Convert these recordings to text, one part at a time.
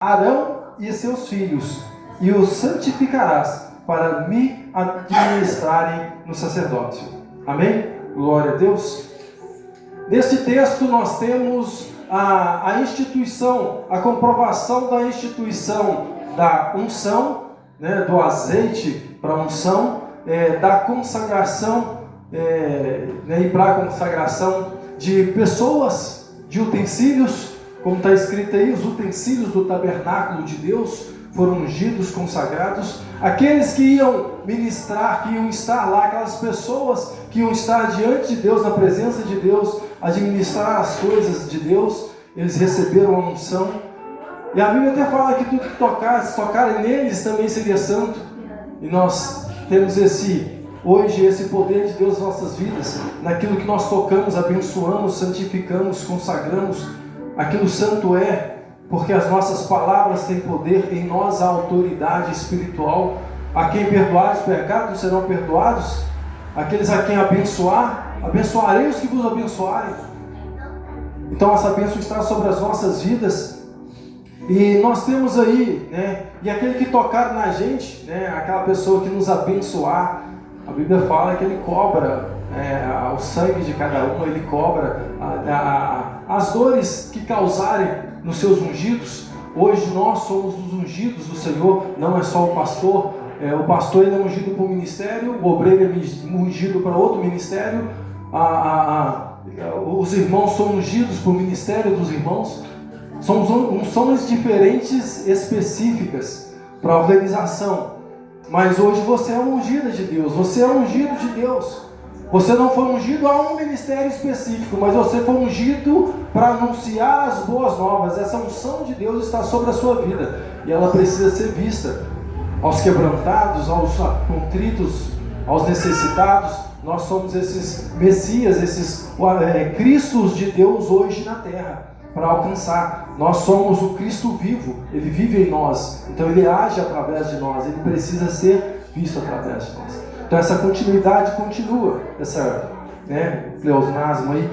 Arão e seus filhos, e os santificarás para me administrarem no sacerdócio. Amém? Glória a Deus. Neste texto nós temos a instituição, a comprovação da instituição da unção, né, do azeite para a unção, da consagração, e para a consagração de pessoas, de utensílios, como está escrito aí, os utensílios do tabernáculo de Deus foram ungidos, consagrados. Aqueles que iam ministrar, que iam estar lá, aquelas pessoas que iam estar diante de Deus, na presença de Deus, administrar as coisas de Deus, eles receberam a unção. E a Bíblia até fala que tudo que tocarem neles também seria santo. E nós temos hoje esse poder de Deus em nossas vidas, naquilo que nós tocamos, abençoamos, santificamos, consagramos. Aquilo santo porque as nossas palavras têm poder, em nós a autoridade espiritual. A quem perdoar os pecados serão perdoados, aqueles a quem abençoar, abençoarei os que vos abençoarem. Então essa bênção está sobre as nossas vidas, e nós temos aí, e aquele que tocar na gente, aquela pessoa que nos abençoar, a Bíblia fala que ele cobra o sangue de cada um, ele cobra as dores que causarem nos seus ungidos. Hoje nós somos os ungidos do Senhor, não é só o pastor. O pastor ele é ungido para o ministério, o obreiro é ungido para outro ministério, os irmãos são ungidos para o ministério dos irmãos. São unções diferentes, específicas para a organização. Mas hoje você é ungida de Deus, você é ungido de Deus. Você não foi ungido a um ministério específico, mas você foi ungido para anunciar as boas novas. Essa unção de Deus está sobre a sua vida, e ela precisa ser vista. Aos quebrantados, aos contritos, aos necessitados, nós somos esses Messias, esses Cristos de Deus hoje na terra, para alcançar. Nós somos o Cristo vivo, Ele vive em nós, então Ele age através de nós, Ele precisa ser visto através de nós. Então essa continuidade continua, essa pleonasmo aí.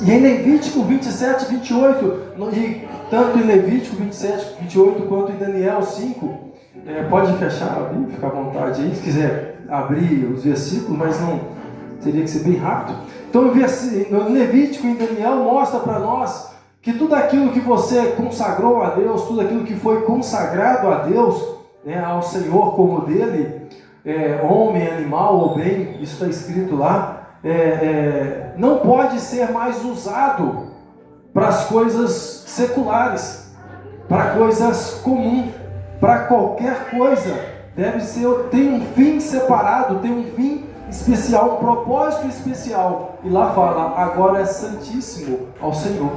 E em Levítico 27, 28, e tanto em Levítico 27, 28, quanto em Daniel 5, pode fechar a Bíblia, fica à vontade aí, se quiser abrir os versículos, mas não teria que ser bem rápido. Então em Levítico e em Daniel mostra para nós que tudo aquilo que você consagrou a Deus, tudo aquilo que foi consagrado a Deus, ao Senhor como dele, homem, animal ou bem, isso está escrito lá, não pode ser mais usado para as coisas seculares, para coisas comuns, para qualquer coisa. Tem um fim separado, tem um fim especial, um propósito especial. E lá fala, agora é santíssimo ao Senhor.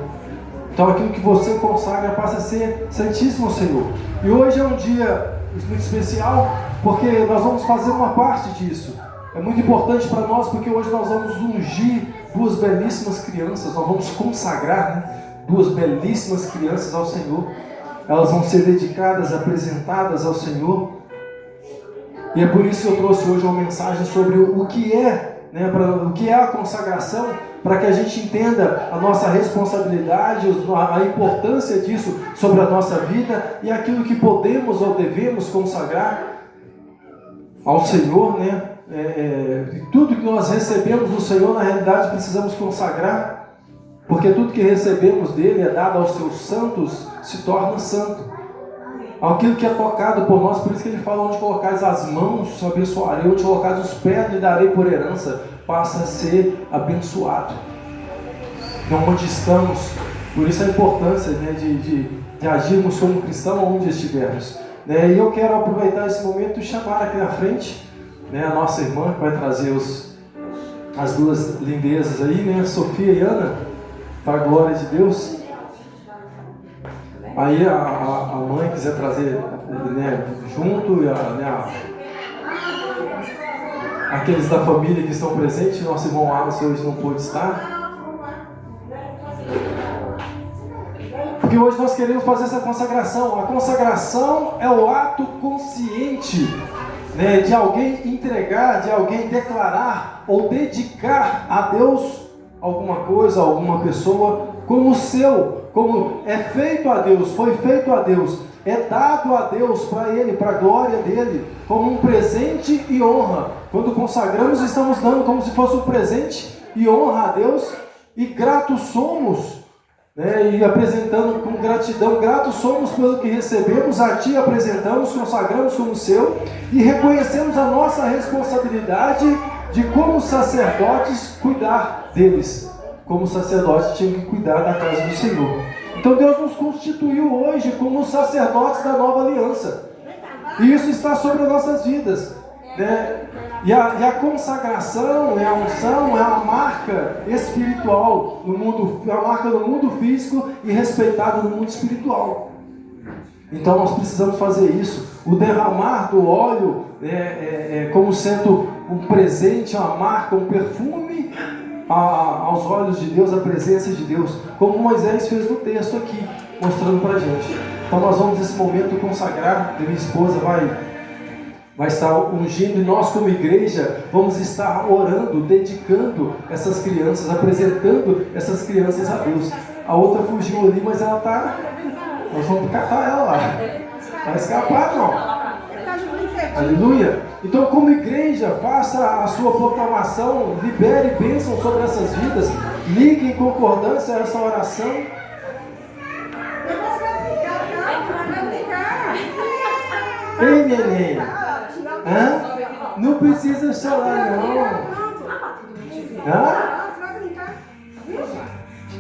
Então aquilo que você consagra passa a ser santíssimo ao Senhor. E hoje é um dia muito especial, porque nós vamos fazer uma parte disso. É muito importante para nós, porque hoje nós vamos ungir duas belíssimas crianças, nós vamos consagrar duas belíssimas crianças ao Senhor. Elas vão ser dedicadas, apresentadas ao Senhor. E é por isso que eu trouxe hoje uma mensagem sobre o que o que é a consagração, para que a gente entenda a nossa responsabilidade, a importância disso sobre a nossa vida e aquilo que podemos ou devemos consagrar ao Senhor, tudo que nós recebemos do Senhor, na realidade precisamos consagrar, porque tudo que recebemos dele é dado aos seus santos, se torna santo. Aquilo que é tocado por nós, por isso que ele fala, onde colocares as mãos, abençoarei, onde colocares os pés, lhe darei por herança, passa a ser abençoado. Então, onde estamos, por isso a importância de agirmos como cristãos onde estivermos. E eu quero aproveitar esse momento e chamar aqui na frente a nossa irmã, que vai trazer as duas lindezas aí, Sofia e Ana, para a glória de Deus. Aí a mãe quiser trazer junto, aqueles da família que estão presentes, nosso irmão Alisson hoje não pôde estar. Porque hoje nós queremos fazer essa consagração. A consagração é o ato consciente de alguém entregar, de alguém declarar ou dedicar a Deus alguma coisa, alguma pessoa como seu, como é feito a Deus, foi feito a Deus, é dado a Deus para Ele, para a glória dEle, como um presente e honra. Quando consagramos, estamos dando como se fosse um presente e honra a Deus, e gratos somos, né? E apresentando com gratidão, gratos somos pelo que recebemos, a Ti apresentamos, consagramos como Seu, e reconhecemos a nossa responsabilidade de, como sacerdotes, cuidar deles. Como sacerdotes tinham que cuidar da casa do Senhor. Então Deus nos constituiu hoje como sacerdotes da nova aliança. E isso está sobre as nossas vidas, né? E a consagração, a unção, é uma marca espiritual no mundo, é uma marca no mundo físico e respeitada no mundo espiritual. Então nós precisamos fazer isso. O derramar do óleo como sendo um presente, uma marca, um perfume aos olhos de Deus, a presença de Deus, como Moisés fez no texto aqui, mostrando para a gente. Então nós vamos nesse momento consagrar, minha esposa vai estar ungindo, e nós como igreja vamos estar orando, dedicando essas crianças, apresentando essas crianças a Deus. A outra fugiu ali, mas ela está, nós vamos catar ela lá, vai escapar não. Aleluia. Então, como igreja, faça a sua proclamação, libere bênção sobre essas vidas, ligue em concordância a essa oração. Ei, neném, não precisa chorar não.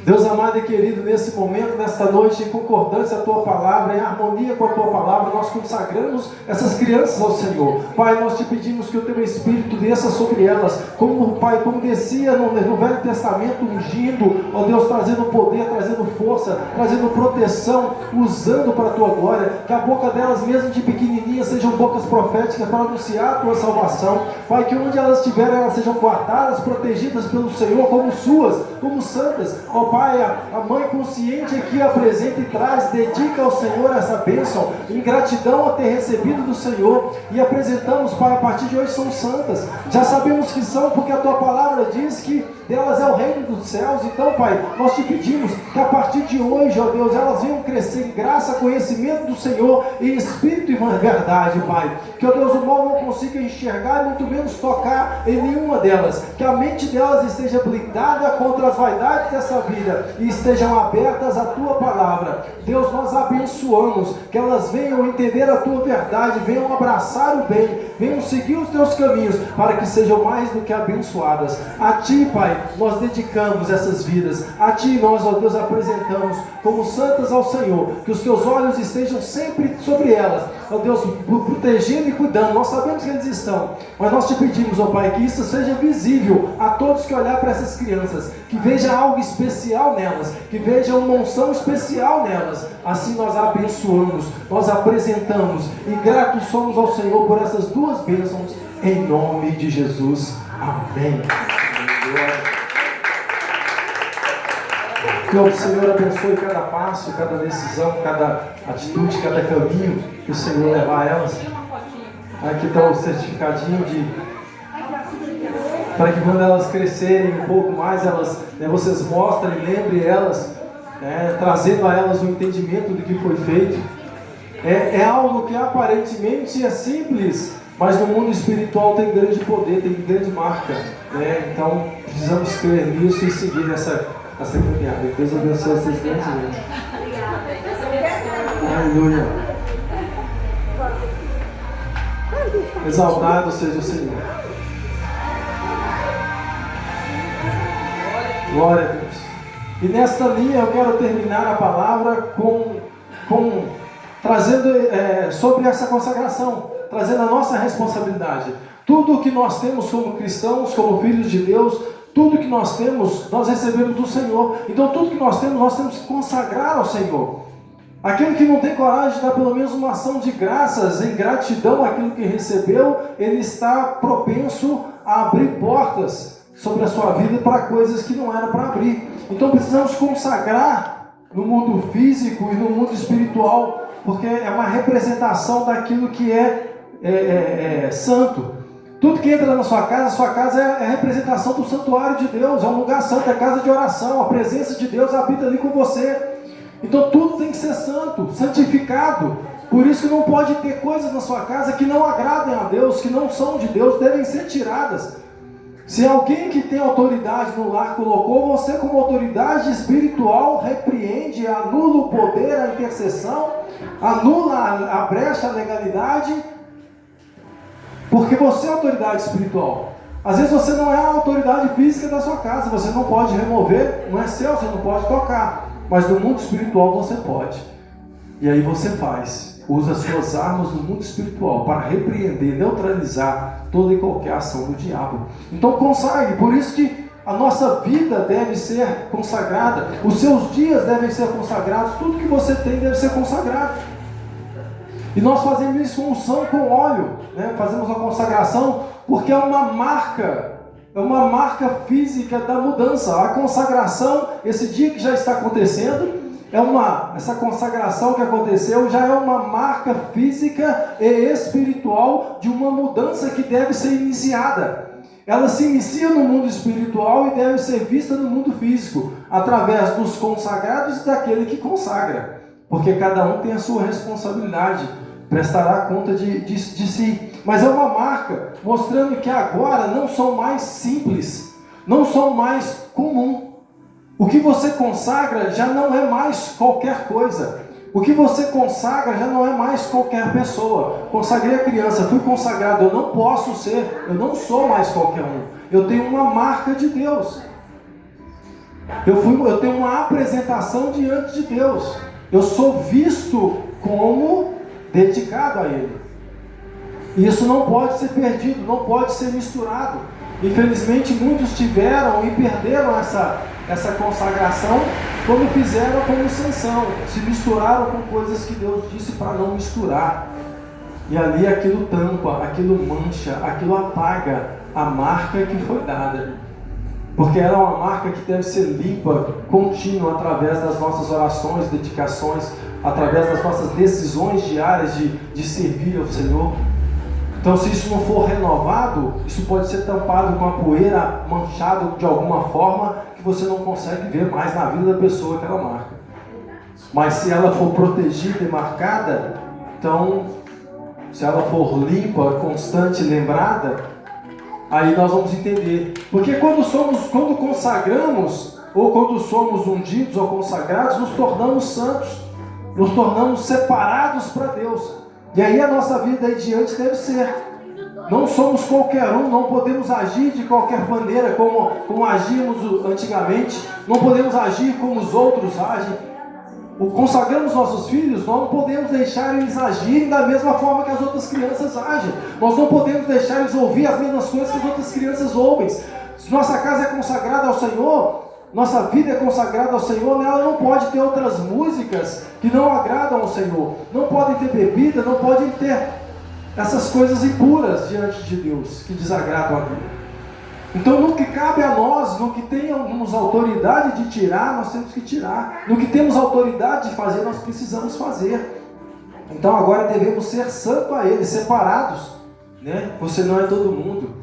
Deus amado e querido, nesse momento, nesta noite, em concordância à Tua Palavra, em harmonia com a Tua Palavra, nós consagramos essas crianças ao Senhor. Pai, nós te pedimos que o Teu Espírito desça sobre elas, como descia no Velho Testamento, ungindo, ó Deus, trazendo poder, trazendo força, trazendo proteção, usando para a Tua glória, que a boca delas, mesmo de pequenininhas, sejam bocas proféticas para anunciar a Tua salvação. Pai, que onde elas estiverem, elas sejam guardadas, protegidas pelo Senhor, como suas, como santas. Ó Pai, a mãe consciente aqui apresenta e traz, dedica ao Senhor essa bênção, em gratidão a ter recebido do Senhor, e apresentamos, Pai, a partir de hoje são santas, já sabemos que são, porque a Tua Palavra diz que delas é o reino dos céus. Então, Pai, nós te pedimos que a partir de hoje, ó Deus, elas venham crescer em graça, conhecimento do Senhor, em espírito e verdade, Pai, que, ó Deus, o mal não consiga enxergar e muito menos tocar em nenhuma delas, que a mente delas esteja blindada contra as vaidades dessa vida e estejam abertas à Tua Palavra. Deus, nós abençoamos, que elas venham entender a Tua verdade, venham abraçar o bem, venham seguir os Teus caminhos, para que sejam mais do que abençoadas. A Ti, Pai, nós dedicamos essas vidas, a Ti nós, ó Deus, apresentamos como santas ao Senhor, que os Teus olhos estejam sempre sobre elas, ó Deus, protegendo e cuidando. Nós sabemos que eles estão, mas nós te pedimos, ó Pai, que isso seja visível a todos que olhar para essas crianças, que veja algo especial nelas, que veja uma unção especial nelas. Assim nós abençoamos, nós apresentamos e gratos somos ao Senhor por essas duas bênçãos, em nome de Jesus. Amém. Que o Senhor abençoe cada passo, cada decisão, cada atitude, cada caminho que o Senhor levar elas. Aqui está o certificadinho para que quando elas crescerem um pouco mais, elas, vocês mostrem, lembrem elas, trazendo a elas o entendimento do que foi feito. É algo que aparentemente é simples, mas no mundo espiritual tem grande poder, tem grande marca. Então precisamos crer nisso e seguir essa caminhada. Deus abençoe vocês grandemente. Aleluia. Exaltado seja o Senhor. Glória a Deus. E nesta linha eu quero terminar a palavra trazendo sobre essa consagração, trazendo a nossa responsabilidade. Tudo o que nós temos como cristãos, como filhos de Deus, tudo que nós temos, nós recebemos do Senhor. Então tudo que nós temos que consagrar ao Senhor. Aquele que não tem coragem de dar pelo menos uma ação de graças, em gratidão àquilo que recebeu, ele está propenso a abrir portas sobre a sua vida para coisas que não eram para abrir. Então precisamos consagrar no mundo físico e no mundo espiritual, porque é uma representação daquilo que é santo. Tudo que entra na sua casa é a representação do santuário de Deus, é um lugar santo, é a casa de oração, a presença de Deus habita ali com você. Então tudo tem que ser santo, santificado. Por isso que não pode ter coisas na sua casa que não agradem a Deus, que não são de Deus, devem ser tiradas. Se alguém que tem autoridade no lar colocou você como autoridade espiritual, repreende, anula o poder, a intercessão, anula a brecha, a legalidade, porque você é autoridade espiritual. Às vezes você não é a autoridade física da sua casa, você não pode remover, não é seu, você não pode tocar, mas no mundo espiritual você pode. E aí você faz, usa as suas armas no mundo espiritual para repreender, neutralizar toda e qualquer ação do diabo. Então consagre, por isso que a nossa vida deve ser consagrada, os seus dias devem ser consagrados, tudo que você tem deve ser consagrado. E nós fazemos isso com unção, com óleo, né? Fazemos a consagração porque é uma marca física da mudança. A consagração, esse dia que já está acontecendo, essa consagração que aconteceu já é uma marca física e espiritual de uma mudança que deve ser iniciada. Ela se inicia no mundo espiritual e deve ser vista no mundo físico, através dos consagrados e daquele que consagra. Porque cada um tem a sua responsabilidade, prestará conta de si. Mas é uma marca mostrando que agora não são mais simples, não são mais comum. O que você consagra já não é mais qualquer coisa. O que você consagra já não é mais qualquer pessoa. Consagrei a criança, fui consagrado, eu não posso ser, eu não sou mais qualquer um. Eu tenho uma marca de Deus. Eu tenho uma apresentação diante de Deus. Eu sou visto como dedicado a Ele. Isso não pode ser perdido, não pode ser misturado. Infelizmente muitos tiveram e perderam essa consagração quando fizeram como Sansão, se misturaram com coisas que Deus disse para não misturar. E ali aquilo tampa, aquilo mancha, aquilo apaga a marca que foi dada. Porque ela é uma marca que deve ser limpa, contínua, através das nossas orações, dedicações, através das nossas decisões diárias de servir ao Senhor. Então, se isso não for renovado, isso pode ser tampado com a poeira, manchado de alguma forma, que você não consegue ver mais na vida da pessoa aquela marca. Mas se ela for protegida e marcada, então, se ela for limpa, constante, lembrada, aí nós vamos entender. Porque quando consagramos, ou quando somos ungidos ou consagrados, nos tornamos santos, nos tornamos separados para Deus. E aí a nossa vida aí diante deve ser. Não somos qualquer um, não podemos agir de qualquer maneira como agíamos antigamente, não podemos agir como os outros agem. Consagramos nossos filhos, nós não podemos deixar eles agirem da mesma forma que as outras crianças agem. Nós não podemos deixar eles ouvir as mesmas coisas que as outras crianças ouvem. Se nossa casa é consagrada ao Senhor, nossa vida é consagrada ao Senhor, nela não pode ter outras músicas que não agradam ao Senhor. Não podem ter bebida, não podem ter essas coisas impuras diante de Deus, que desagradam a Deus. Então, no que cabe a nós, no que temos autoridade de tirar, nós temos que tirar. No que temos autoridade de fazer, nós precisamos fazer. Então, agora devemos ser santos a Ele, separados, né? Você não é todo mundo.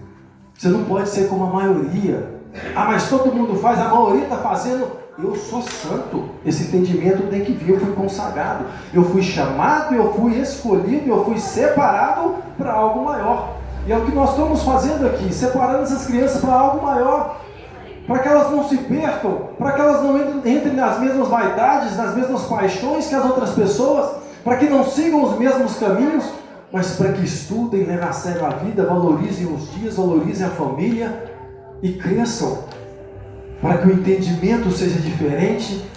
Você não pode ser como a maioria. Ah, mas todo mundo faz, a maioria está fazendo. Eu sou santo. Esse entendimento tem que vir. Eu fui consagrado, eu fui chamado, eu fui escolhido, eu fui separado para algo maior. E é o que nós estamos fazendo aqui, separando essas crianças para algo maior, para que elas não se percam, para que elas não entrem nas mesmas vaidades, nas mesmas paixões que as outras pessoas, para que não sigam os mesmos caminhos, mas para que estudem, levem a sério a vida, valorizem os dias, valorizem a família e cresçam, para que o entendimento seja diferente.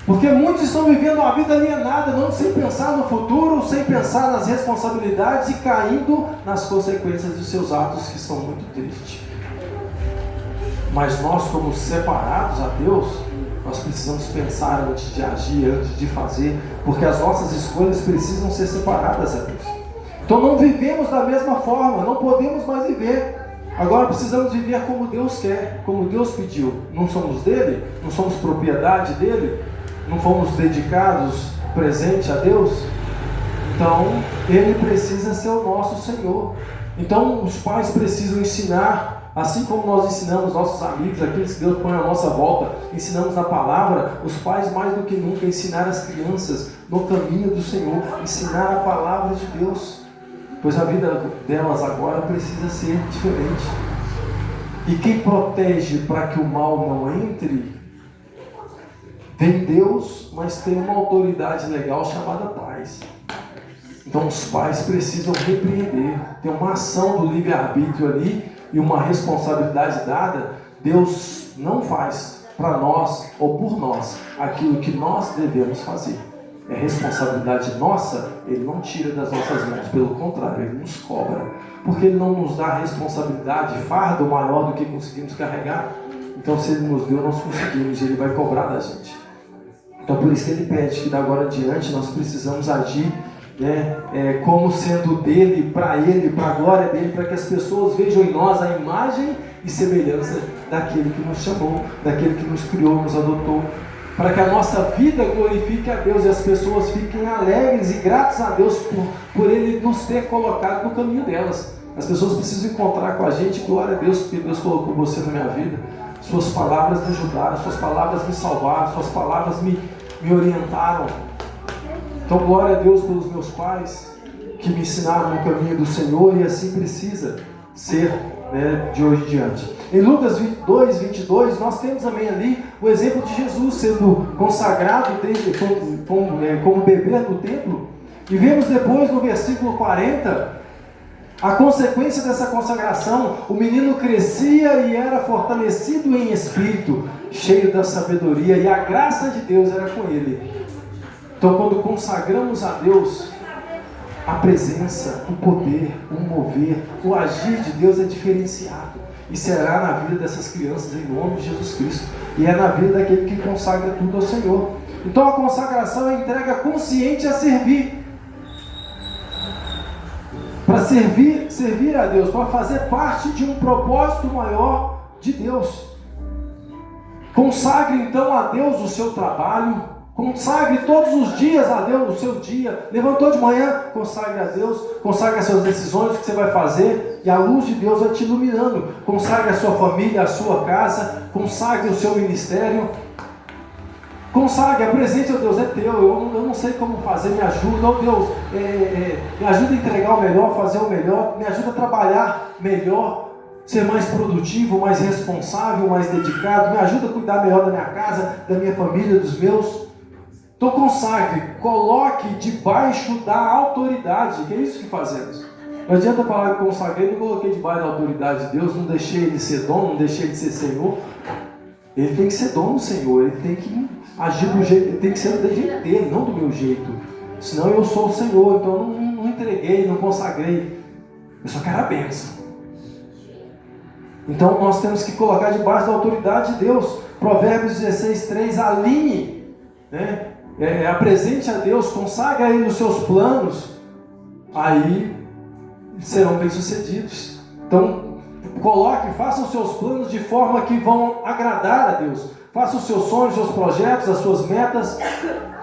Porque muitos estão vivendo uma vida alienada, não sem pensar no futuro, sem pensar nas responsabilidades e caindo nas consequências dos seus atos, que são muito tristes. Mas nós, como separados a Deus, nós precisamos pensar antes de agir, antes de fazer, porque as nossas escolhas precisam ser separadas a Deus. Então não vivemos da mesma forma, não podemos mais viver. Agora precisamos viver como Deus quer, como Deus pediu. Não somos dele, não somos propriedade dele, não fomos dedicados, presente a Deus. Então, Ele precisa ser o nosso Senhor. Então, os pais precisam ensinar Assim como nós ensinamos nossos amigos, aqueles que Deus põe à nossa volta, ensinamos na palavra, os pais mais do que nunca ensinar as crianças no caminho do Senhor, ensinar a palavra de Deus, pois a vida delas agora precisa ser diferente. E quem protege para que o mal não entre, vem Deus, mas tem uma autoridade legal chamada pais. Então os pais precisam repreender, tem uma ação do livre-arbítrio ali e uma responsabilidade dada. Deus não faz para nós ou por nós aquilo que nós devemos fazer. É responsabilidade nossa, Ele não tira das nossas mãos, pelo contrário, Ele nos cobra. Porque Ele não nos dá responsabilidade, fardo maior do que conseguimos carregar. Então se Ele nos deu, nós conseguimos, e Ele vai cobrar da gente. Então por isso que Ele pede que da agora adiante nós precisamos agir, como sendo dele, para a glória dele, para que as pessoas vejam em nós a imagem e semelhança daquele que nos chamou, daquele que nos criou, nos adotou, para que a nossa vida glorifique a Deus e as pessoas fiquem alegres e gratas a Deus por Ele nos ter colocado no caminho delas. As pessoas precisam encontrar com a gente, glória a Deus, porque Deus colocou você na minha vida. Suas palavras me ajudaram, suas palavras me salvaram, suas palavras me orientaram. Então, glória a Deus pelos meus pais que me ensinaram no caminho do Senhor, e assim precisa ser, de hoje em diante. Em Lucas 2, 22, nós temos também ali o exemplo de Jesus sendo consagrado como bebê no templo. E vemos depois no versículo 40, a consequência dessa consagração: o menino crescia e era fortalecido em espírito, cheio da sabedoria, e a graça de Deus era com ele. Então, quando consagramos a Deus, a presença, o poder, o mover, o agir de Deus é diferenciado. E será na vida dessas crianças, em nome de Jesus Cristo. E é na vida daquele que consagra tudo ao Senhor. Então a consagração é a entrega consciente a servir. Para servir a Deus, para fazer parte de um propósito maior de Deus. Consagre então a Deus o seu trabalho. Consagre todos os dias a Deus o seu dia. Levantou de manhã, consagre a Deus. Consagre as suas decisões, o que você vai fazer, e a luz de Deus vai te iluminando. Consagre a sua família, a sua casa. Consagre o seu ministério. Consagre, apresente ao Deus: é teu, eu não sei como fazer, me ajuda. Oh Deus, me ajuda a entregar o melhor, fazer o melhor. Me ajuda a trabalhar melhor, ser mais produtivo, mais responsável, mais dedicado. Me ajuda a cuidar melhor da minha casa, da minha família, dos meus. Então consagre, coloque debaixo da autoridade, que é isso que fazemos. Não adianta falar que consagrei, não coloquei debaixo da autoridade de Deus, não deixei ele ser dono, não deixei ele ser Senhor. Ele tem que ser dono, Senhor, ele tem que agir do jeito, ele tem que ser do jeito dele, não do meu jeito. Senão eu sou o Senhor, então eu não entreguei, não consagrei. Eu só quero a bênção. Então nós temos que colocar debaixo da autoridade de Deus. Provérbios 16:3, alinhe, apresente a Deus, consagre a Ele os seus planos, aí serão bem-sucedidos. Então, coloque, faça os seus planos de forma que vão agradar a Deus. Faça os seus sonhos, os seus projetos, as suas metas,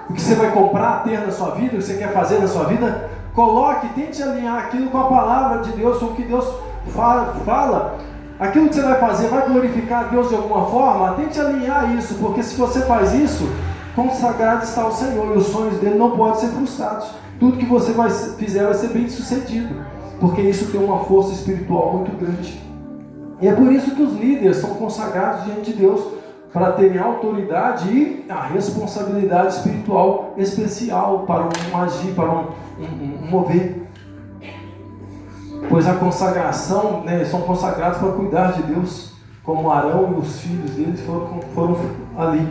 o que você vai comprar, ter na sua vida, o que você quer fazer na sua vida. Coloque, tente alinhar aquilo com a palavra de Deus, com o que Deus fala. Aquilo que você vai fazer vai glorificar a Deus de alguma forma? Tente alinhar isso, porque se você faz isso, consagrado está o Senhor, e os sonhos dele não podem ser frustrados. Tudo que você fizer vai ser bem sucedido, porque isso tem uma força espiritual muito grande. E é por isso que os líderes são consagrados diante de Deus, para terem a autoridade e a responsabilidade espiritual especial para um agir, para um mover. Pois a consagração, são consagrados para cuidar de Deus, como Arão e os filhos deles foram ali.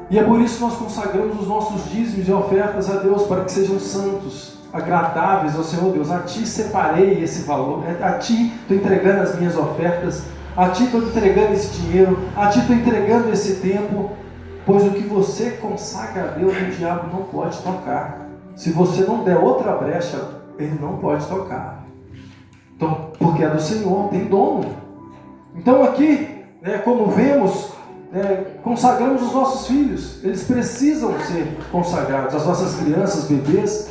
E é por isso que nós consagramos os nossos dízimos e ofertas a Deus, para que sejam santos, agradáveis ao Senhor Deus. A Ti separei esse valor, a Ti estou entregando as minhas ofertas, a Ti estou entregando esse dinheiro, a Ti estou entregando esse tempo, pois o que você consagra a Deus, o diabo não pode tocar. Se você não der outra brecha, ele não pode tocar. Então, porque é do Senhor, tem dono. Então aqui, como vemos, consagramos os nossos filhos. Eles precisam ser consagrados, as nossas crianças, bebês,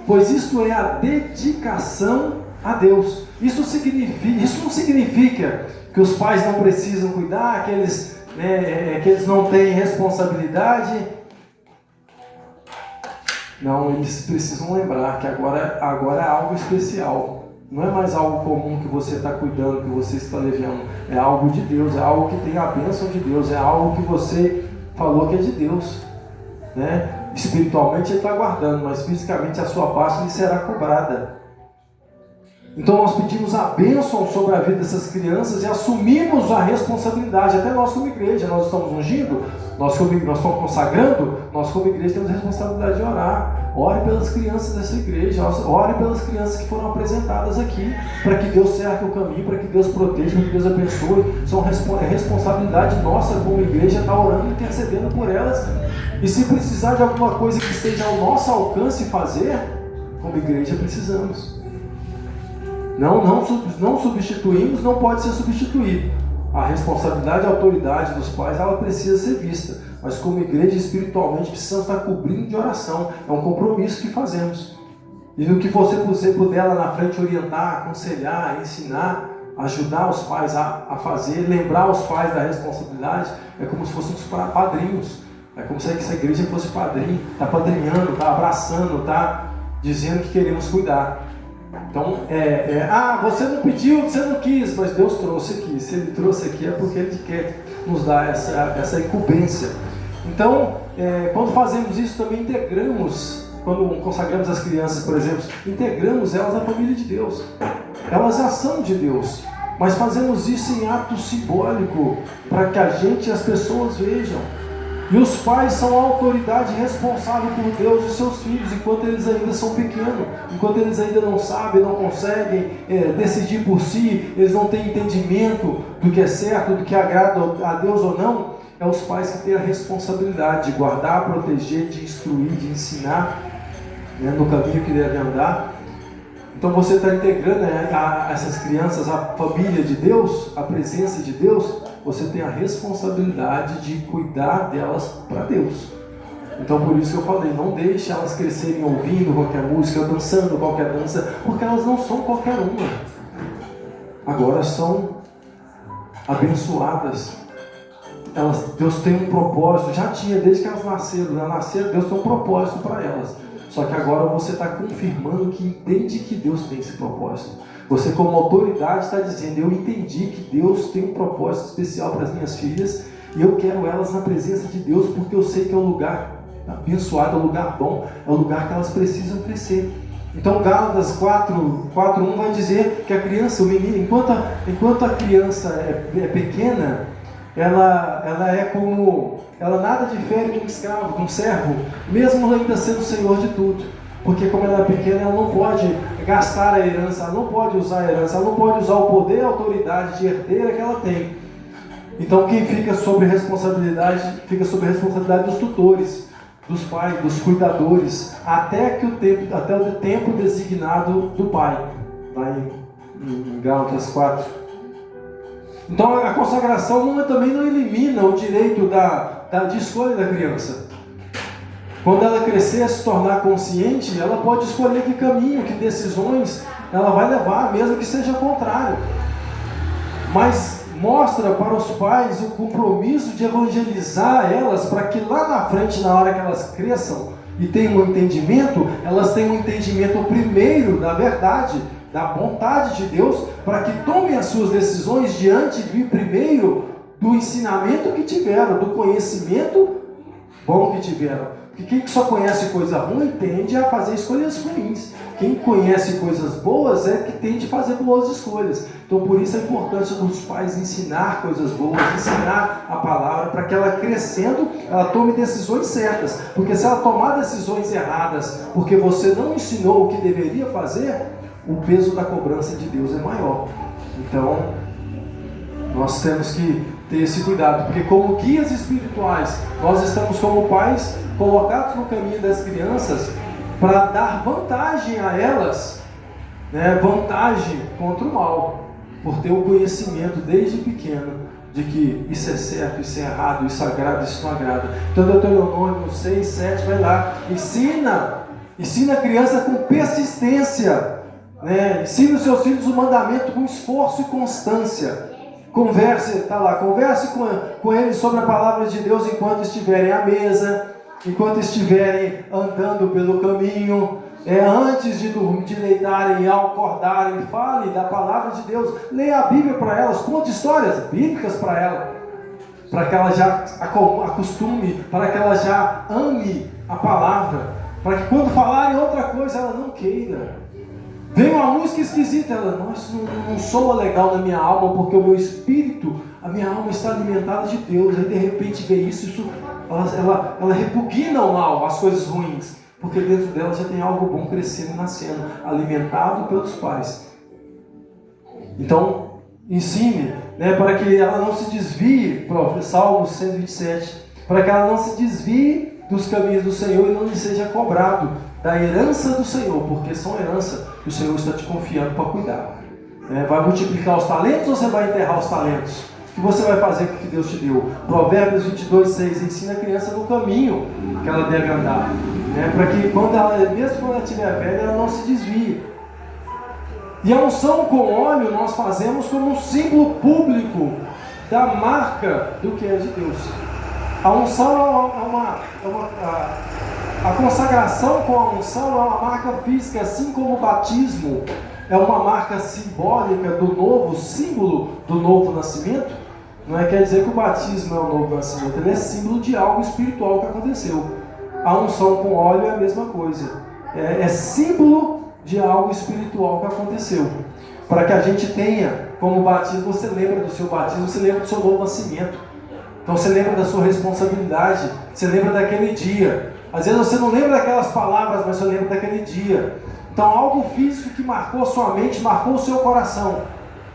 pois isto é a dedicação a Deus. Isso não significa que os pais não precisam cuidar, que eles não têm responsabilidade. Não, eles precisam lembrar que agora é algo especial. Não é mais algo comum que você está cuidando, que você está levando. É algo de Deus, é algo que tem a bênção de Deus, é algo que você falou que é de Deus, né? Espiritualmente ele está guardando, mas fisicamente a sua parte lhe será cobrada. Então nós pedimos a bênção sobre a vida dessas crianças e assumimos a responsabilidade. Até nós como igreja, nós estamos ungindo, nós estamos consagrando, nós como igreja temos a responsabilidade de orar. Ore pelas crianças dessa igreja, ore pelas crianças que foram apresentadas aqui, para que Deus cerque o caminho, para que Deus proteja, para que Deus abençoe. É responsabilidade nossa como igreja estar orando e intercedendo por elas. E se precisar de alguma coisa que esteja ao nosso alcance fazer, como igreja precisamos. Não substituímos, não pode ser substituído. A responsabilidade e a autoridade dos pais, ela precisa ser vista. Mas como igreja, espiritualmente, precisamos estar cobrindo de oração. É um compromisso que fazemos. E no que você puder lá na frente orientar, aconselhar, ensinar, ajudar os pais a fazer, lembrar os pais da responsabilidade, é como se fossem os padrinhos. É como se essa igreja fosse padrinho, está padrinhando, está abraçando, está dizendo que queremos cuidar. Então, você não pediu, você não quis, mas Deus trouxe aqui. Se Ele trouxe aqui é porque Ele quer nos dar essa incumbência. Então, quando fazemos isso, também integramos, quando consagramos as crianças, por exemplo, integramos elas à família de Deus. Elas são de Deus, mas fazemos isso em ato simbólico, para que a gente e as pessoas vejam. E os pais são a autoridade responsável por Deus e seus filhos, enquanto eles ainda são pequenos, enquanto eles ainda não sabem, não conseguem decidir por si, eles não têm entendimento do que é certo, do que agrada a Deus ou não. É os pais que têm a responsabilidade de guardar, proteger, de instruir, de ensinar, no caminho que devem andar. Então você está integrando essas crianças à família de Deus, à presença de Deus. Você tem a responsabilidade de cuidar delas para Deus. Então por isso que eu falei, não deixe elas crescerem ouvindo qualquer música, dançando qualquer dança, porque elas não são qualquer uma. Agora são abençoadas. Deus tem um propósito, já tinha desde que elas nasceram. Deus tem um propósito para elas. Só que agora você está confirmando que entende que Deus tem esse propósito. Você como autoridade está dizendo, eu entendi que Deus tem um propósito especial para as minhas filhas e eu quero elas na presença de Deus, porque eu sei que é um lugar abençoado, é um lugar bom, é um lugar que elas precisam crescer. Então Gálatas 4:1 vai dizer que a criança, o menino, enquanto a criança é pequena, ela nada difere de um escravo, de um servo, mesmo ainda sendo o senhor de tudo. Porque como ela é pequena, ela não pode gastar a herança, ela não pode usar a herança, ela não pode usar o poder e a autoridade de herdeira que ela tem. Então quem fica sob responsabilidade dos tutores, dos pais, dos cuidadores, até o tempo designado do pai. Lá em Gálatas 4. Então a consagração também não elimina o direito de escolha da criança. Quando ela crescer, se tornar consciente, ela pode escolher que caminho, que decisões ela vai levar, mesmo que seja contrário. Mas mostra para os pais o compromisso de evangelizar elas, para que lá na frente, na hora que elas cresçam e tenham um entendimento, elas tenham um entendimento primeiro da verdade, da vontade de Deus, para que tomem as suas decisões diante primeiro do ensinamento que tiveram, do conhecimento bom que tiveram. Porque quem só conhece coisa ruim tende a fazer escolhas ruins. Quem conhece coisas boas é que tende a fazer boas escolhas. Então por isso a importância dos pais ensinar coisas boas, ensinar a palavra, para que ela crescendo, ela tome decisões certas. Porque se ela tomar decisões erradas, porque você não ensinou o que deveria fazer, o peso da cobrança de Deus é maior. Então nós temos que ter esse cuidado, porque como guias espirituais, nós estamos como pais colocados no caminho das crianças para dar vantagem a elas, vantagem contra o mal, por ter o conhecimento desde pequeno de que isso é certo, isso é errado, isso agrada, isso não agrada. Então Deuteronômio 6:7 vai lá, ensina a criança com persistência né? Ensine os seus filhos o mandamento com esforço e constância. Converse, converse com eles sobre a palavra de Deus enquanto estiverem à mesa, enquanto estiverem andando pelo caminho, antes de dormir, de deitarem e ao acordarem. Fale da palavra de Deus, leia a Bíblia para elas, conte histórias bíblicas para ela, para que ela já acostume, para que ela já ame a palavra, para que quando falarem outra coisa ela não queira. Vem uma música esquisita, ela, nossa, não soa legal na minha alma, porque o meu espírito, a minha alma está alimentada de Deus. Aí de repente vê isso ela repugna o mal, as coisas ruins, porque dentro dela já tem algo bom crescendo e nascendo, alimentado pelos pais. Então, ensine, né, para que ela não se desvie, Salmo 127, para que ela não se desvie dos caminhos do Senhor e não lhe seja cobrado da herança do Senhor, porque são herança que o Senhor está te confiando para cuidar. Vai multiplicar os talentos ou você vai enterrar os talentos? O que você vai fazer com o que Deus te deu? Provérbios 22:6 ensina a criança no caminho que ela deve andar, para que mesmo quando ela estiver velha, ela não se desvie. E a unção com óleo nós fazemos como um símbolo público da marca do que é de Deus. A unção a consagração com a unção é uma marca física, assim como o batismo é uma marca simbólica do novo, símbolo do novo nascimento. Não quer dizer que o batismo é o novo nascimento, ele é símbolo de algo espiritual que aconteceu. A unção com óleo é a mesma coisa, é símbolo de algo espiritual que aconteceu. Para que a gente tenha como batismo, você lembra do seu batismo, você lembra do seu novo nascimento. Então você lembra da sua responsabilidade, você lembra daquele dia. Às vezes você não lembra daquelas palavras, mas você lembra daquele dia. Então algo físico que marcou a sua mente, marcou o seu coração.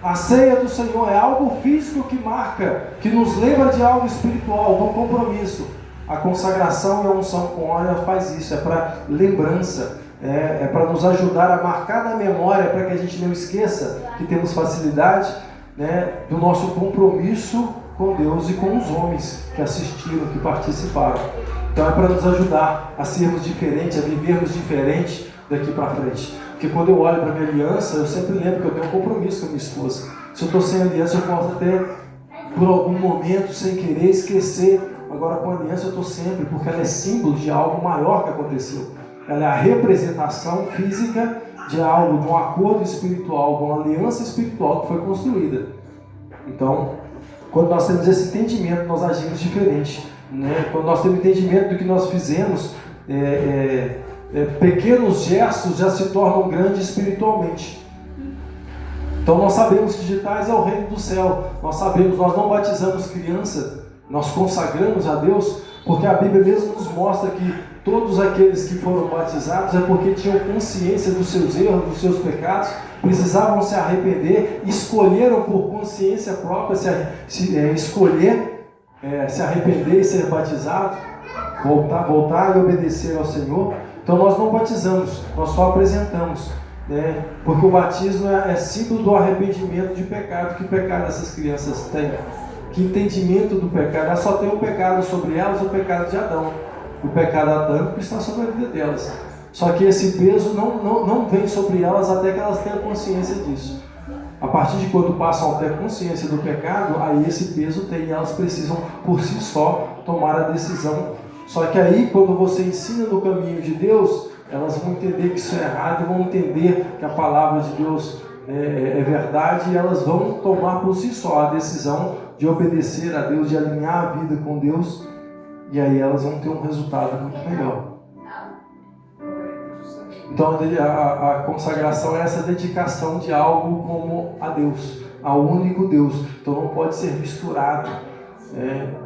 A ceia do Senhor é algo físico que marca, que nos lembra de algo espiritual, do compromisso. A consagração e a unção com óleo faz isso, é para lembrança, é para nos ajudar a marcar na memória, para que a gente não esqueça que temos facilidade, do nosso compromisso com Deus e com os homens que assistiram, que participaram. Então é para nos ajudar a sermos diferentes, a vivermos diferente daqui para frente. Porque quando eu olho para a minha aliança, eu sempre lembro que eu tenho um compromisso com a minha esposa. Se eu estou sem aliança, eu posso até, por algum momento, sem querer, esquecer. Agora com a aliança eu estou sempre, porque ela é símbolo de algo maior que aconteceu. Ela é a representação física de algo, de um acordo espiritual, de uma aliança espiritual que foi construída. Então, quando nós temos esse entendimento, nós agimos diferente. Quando nós temos entendimento do que nós fizemos, pequenos gestos já se tornam grandes espiritualmente. Então nós sabemos que de tais é o reino do céu. Nós sabemos, nós não batizamos criança, nós consagramos a Deus, porque a Bíblia mesmo nos mostra que todos aqueles que foram batizados é porque tinham consciência dos seus erros, dos seus pecados, precisavam se arrepender, escolheram por consciência própria se arrepender e ser batizado, voltar e obedecer ao Senhor. Então nós não batizamos, nós só apresentamos, porque o batismo é símbolo do arrependimento de pecado. Que pecado essas crianças têm? Que entendimento do pecado? Elas só têm o pecado sobre elas, o pecado de Adão, o pecado adâmico que está sobre a vida delas. Só que esse peso não vem sobre elas até que elas tenham consciência disso. A partir de quando passam a ter consciência do pecado, aí esse peso tem, e elas precisam por si só tomar a decisão. Só que aí, quando você ensina no caminho de Deus, elas vão entender que isso é errado, vão entender que a palavra de Deus é verdade, e elas vão tomar por si só a decisão de obedecer a Deus, de alinhar a vida com Deus, e aí elas vão ter um resultado muito melhor. Então a consagração é essa dedicação de algo como a Deus, ao único Deus. Então não pode ser misturado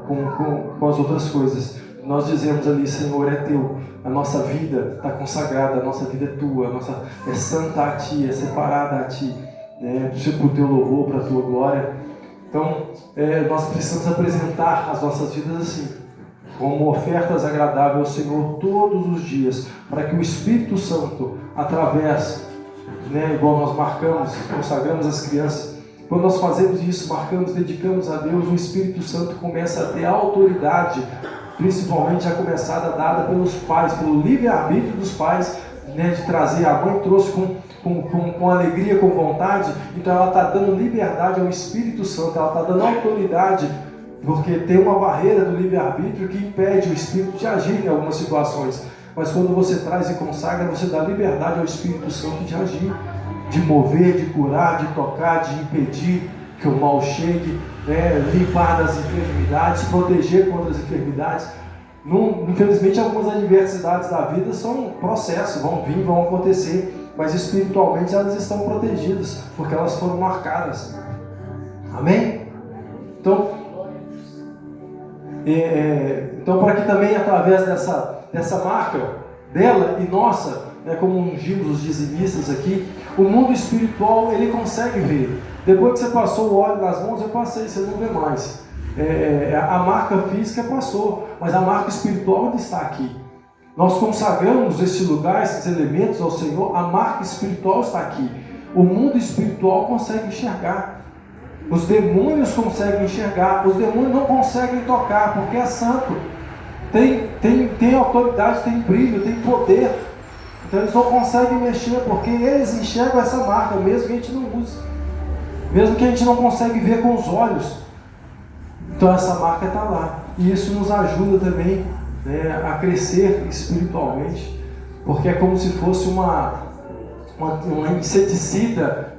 com as outras coisas. Nós dizemos ali, Senhor, é teu, a nossa vida está consagrada, a nossa vida é tua, a nossa é santa a ti, é separada a ti, para o teu louvor, para a tua glória. Então nós precisamos apresentar as nossas vidas assim, como ofertas agradáveis ao Senhor todos os dias, para que o Espírito Santo, através, igual nós marcamos, consagramos as crianças, quando nós fazemos isso, marcamos, dedicamos a Deus, o Espírito Santo começa a ter autoridade, principalmente a começada dada pelos pais, pelo livre-arbítrio dos pais, de trazer. A mãe trouxe com alegria, com vontade, então ela está dando liberdade ao Espírito Santo, ela está dando autoridade, porque tem uma barreira do livre-arbítrio que impede o Espírito de agir em algumas situações. Mas quando você traz e consagra, você dá liberdade ao Espírito Santo de agir, de mover, de curar, de tocar, de impedir que o mal chegue, né? Limpar das enfermidades, proteger contra as enfermidades. Infelizmente, algumas adversidades da vida são processos, vão vir, vão acontecer, mas espiritualmente elas estão protegidas, porque elas foram marcadas. Amém? Então para que também através dessa marca dela e nossa, né, como ungimos os dizimistas aqui, o mundo espiritual ele consegue ver. Depois que você passou o óleo nas mãos, eu passei, você não vê mais. A marca física passou, mas a marca espiritual ainda está aqui. Nós consagramos esse lugar, esses elementos ao Senhor, a marca espiritual está aqui. O mundo espiritual consegue enxergar. Os demônios conseguem enxergar, os demônios não conseguem tocar, porque é santo. Tem autoridade, tem brilho, tem poder. Então eles não conseguem mexer, porque eles enxergam essa marca, mesmo que a gente não use. Mesmo que a gente não consegue ver com os olhos. Então essa marca está lá. E isso nos ajuda também, né, a crescer espiritualmente. Porque é como se fosse uma inseticida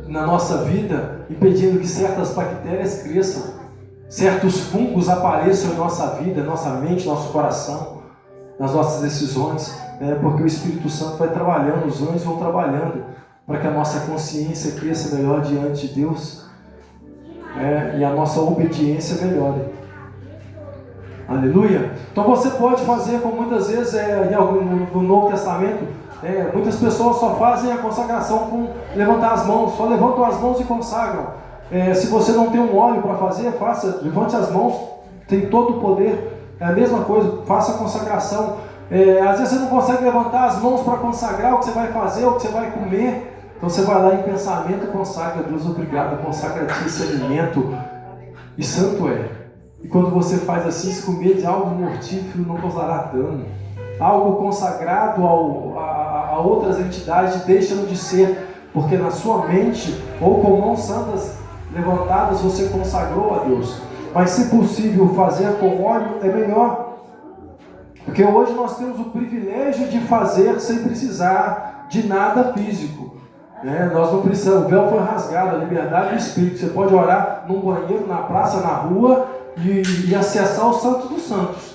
na nossa vida, impedindo que certas bactérias cresçam, certos fungos apareçam em nossa vida, nossa mente, nosso coração, nas nossas decisões, né? Porque o Espírito Santo vai trabalhando, os anjos vão trabalhando para que a nossa consciência cresça melhor diante de Deus, né? E a nossa obediência melhore. Aleluia! Então você pode fazer, como muitas vezes no Novo Testamento, muitas pessoas só fazem a consagração com levantar as mãos, só levantam as mãos e consagram. Se você não tem um óleo para fazer, faça, levante as mãos, tem todo o poder. É a mesma coisa, faça a consagração. Às vezes você não consegue levantar as mãos para consagrar o que você vai fazer, o que você vai comer. Então você vai lá em pensamento e consagra. Deus, obrigado, consagra-te esse alimento. E santo é. E quando você faz assim, se comer de algo mortífero não causará dano. Algo consagrado a outras entidades deixam de ser, porque na sua mente ou com mãos santas levantadas você consagrou a Deus. Mas se possível fazer com óleo é melhor, porque hoje nós temos o privilégio de fazer sem precisar de nada físico, né? Nós não precisamos, o véu foi rasgado, a liberdade do Espírito. Você pode orar num banheiro, na praça, na rua e acessar o Santo dos Santos.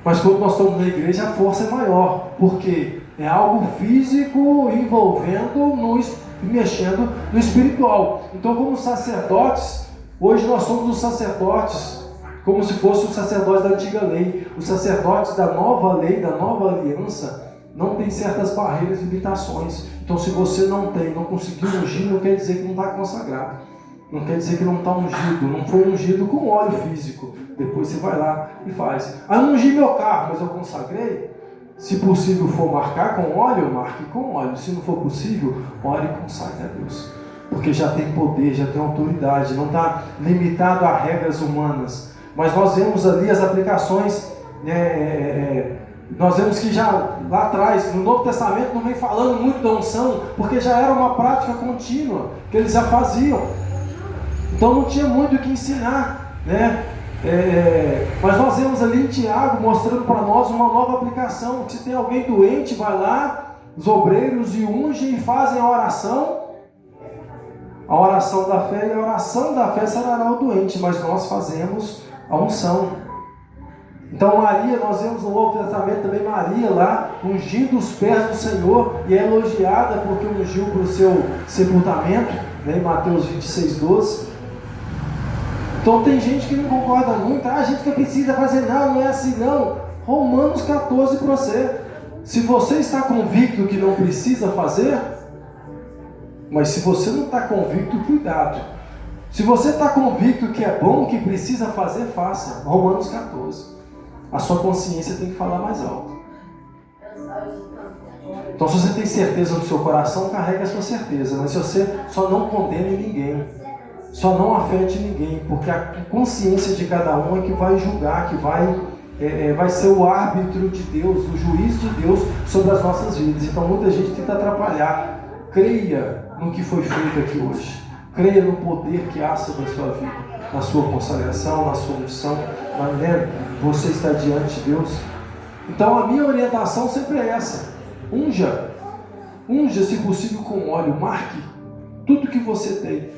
Mas quando nós estamos na igreja, a força é maior, porque é algo físico envolvendo, mexendo no espiritual. Então, como sacerdotes, hoje nós somos os sacerdotes, como se fossem os sacerdotes da antiga lei. Os sacerdotes da nova lei, da nova aliança, não tem certas barreiras e limitações. Então, se você não conseguiu ungir, não quer dizer que não está consagrado. Não quer dizer que não está ungido, não foi ungido com óleo físico. Depois você vai lá e faz. Não ungi meu carro, mas eu consagrei. Se possível for marcar com óleo, marque com óleo. Se não for possível, ore e consagre a Deus. Porque já tem poder, já tem autoridade, não está limitado a regras humanas. Mas nós vemos ali as aplicações, nós vemos que já lá atrás, no Novo Testamento, não vem falando muito da unção, porque já era uma prática contínua, que eles já faziam. Então não tinha muito o que ensinar, né? Mas nós vemos ali em Tiago mostrando para nós uma nova aplicação. Que se tem alguém doente, vai lá, os obreiros e ungem e fazem a oração da fé, e a oração da fé sarará o doente, mas nós fazemos a unção. Então Maria, nós vemos no Novo Testamento também Maria lá, ungindo os pés do Senhor, e é elogiada porque ungiu para o seu sepultamento, né, em Mateus 26:12. Então tem gente que não concorda muito, a gente que precisa fazer, não é assim não. Romanos 14 para você. Se você está convicto que não precisa fazer, mas se você não está convicto, cuidado. Se você está convicto que é bom, que precisa fazer, faça. Romanos 14. A sua consciência tem que falar mais alto. Então se você tem certeza no seu coração, carregue a sua certeza. Mas se você só não condene ninguém, só não afete ninguém, porque a consciência de cada um é que vai julgar, que vai vai ser o árbitro de Deus, o juiz de Deus sobre as nossas vidas. Então muita gente tenta atrapalhar. Creia no que foi feito aqui hoje. Creia no poder que há sobre a sua vida, na sua consagração, na sua unção. Você está diante de Deus. Então a minha orientação sempre é essa: unja, se possível com óleo, marque tudo que você tem,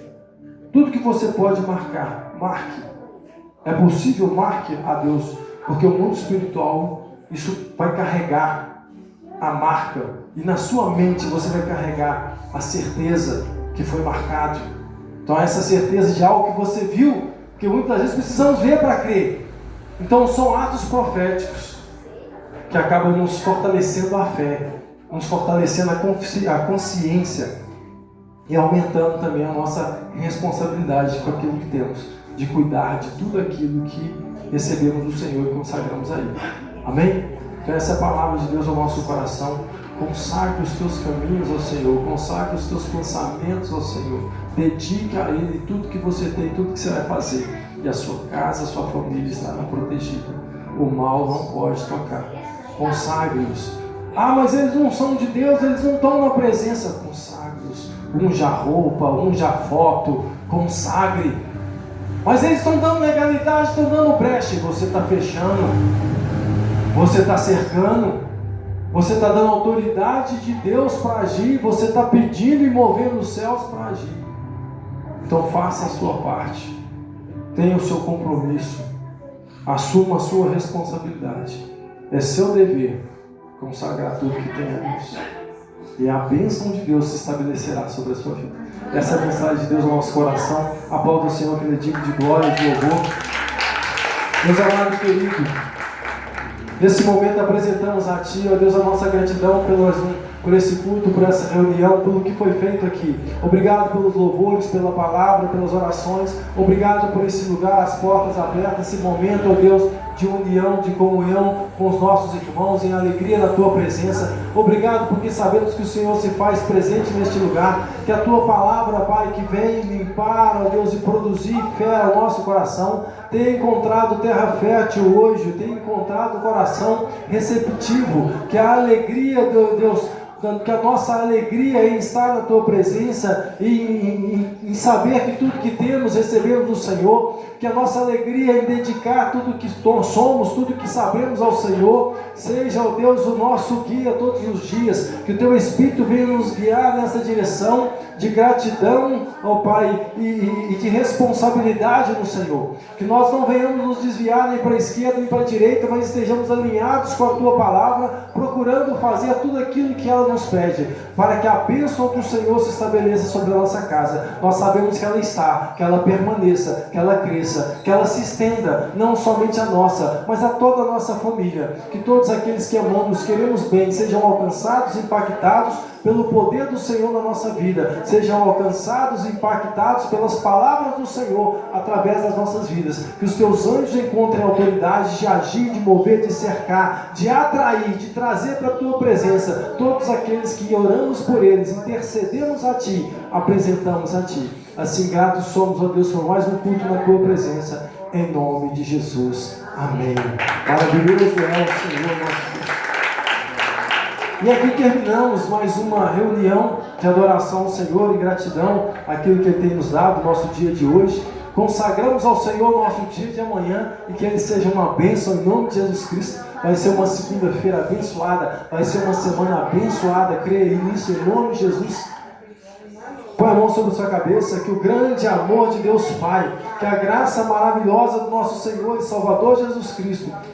tudo que você pode marcar, marque. É possível, marque a Deus, porque o mundo espiritual, isso vai carregar a marca, e na sua mente você vai carregar a certeza que foi marcado. Então essa certeza de algo que você viu, porque muitas vezes precisamos ver para crer. Então são atos proféticos que acabam nos fortalecendo a fé, nos fortalecendo a consciência e aumentando também a nossa responsabilidade com aquilo que temos, de cuidar de tudo aquilo que recebemos do Senhor e consagramos a Ele. Amém? Então essa é a palavra de Deus ao nosso coração. Consagre os teus caminhos ao Senhor, consagre os teus pensamentos ao Senhor, dedique a Ele tudo que você tem, tudo que você vai fazer, e a sua casa, a sua família estará protegida. O mal não pode tocar. Consagre-os. Mas eles não são de Deus, eles não estão na presença. Consagre-os. Unja a roupa, unja a foto, consagre. Mas eles estão dando legalidade, estão dando brecha, e você está fechando, você está cercando. Você está dando autoridade de Deus para agir, você está pedindo e movendo os céus para agir. Então faça a sua parte, tenha o seu compromisso, assuma a sua responsabilidade. É seu dever consagrar tudo que tem a Deus, e a bênção de Deus se estabelecerá sobre a sua vida. Essa é a mensagem de Deus no nosso coração. Aplauda o Senhor, que ele é digno de glória e de louvor. Meus amados queridos, nesse momento apresentamos a Ti, ó Deus, a nossa gratidão por esse culto, por essa reunião, pelo que foi feito aqui. Obrigado pelos louvores, pela palavra, pelas orações. Obrigado por esse lugar, as portas abertas, esse momento, ó Deus, de união, de comunhão com os nossos irmãos, em alegria na Tua presença. Obrigado porque sabemos que o Senhor se faz presente neste lugar, que a Tua palavra, Pai, que vem limpar, ó Deus, e produzir fé ao nosso coração, tem encontrado terra fértil hoje, tem encontrado coração receptivo, que a alegria, Deus, que a nossa alegria em estar na Tua presença e em saber que tudo que temos recebemos do Senhor, que a nossa alegria em dedicar tudo que somos, tudo que sabemos ao Senhor, seja, ó Deus, o nosso guia todos os dias, que o Teu Espírito venha nos guiar nessa direção de gratidão, ó Pai, e de responsabilidade no Senhor, que nós não venhamos nos desviar nem para a esquerda nem para a direita, mas estejamos alinhados com a Tua palavra, procurando fazer tudo aquilo que ela nos pede, para que a bênção do Senhor se estabeleça sobre a nossa casa. Nós sabemos que ela está, que ela permaneça, que ela cresça, que ela se estenda, não somente a nossa, mas a toda a nossa família, que todos aqueles que amamos, queremos bem, sejam alcançados, impactados pelo poder do Senhor na nossa vida, sejam alcançados e impactados pelas palavras do Senhor através das nossas vidas, que os Teus anjos encontrem autoridade de agir, de mover, de cercar, de atrair, de trazer para a Tua presença todos aqueles que oramos por eles, intercedemos a Ti, apresentamos a Ti. Assim gratos somos, ó Deus, por mais um culto na Tua presença, em nome de Jesus. Amém. Maravilhoso é o Senhor nosso Deus. E aqui terminamos mais uma reunião de adoração ao Senhor e gratidão àquilo que Ele tem nos dado, nosso dia de hoje. Consagramos ao Senhor o nosso dia de amanhã e que Ele seja uma bênção em nome de Jesus Cristo. Vai ser uma segunda-feira abençoada, vai ser uma semana abençoada, creia nisso em nome de Jesus. Põe a mão sobre a sua cabeça, que o grande amor de Deus Pai, que a graça maravilhosa do nosso Senhor e Salvador Jesus Cristo,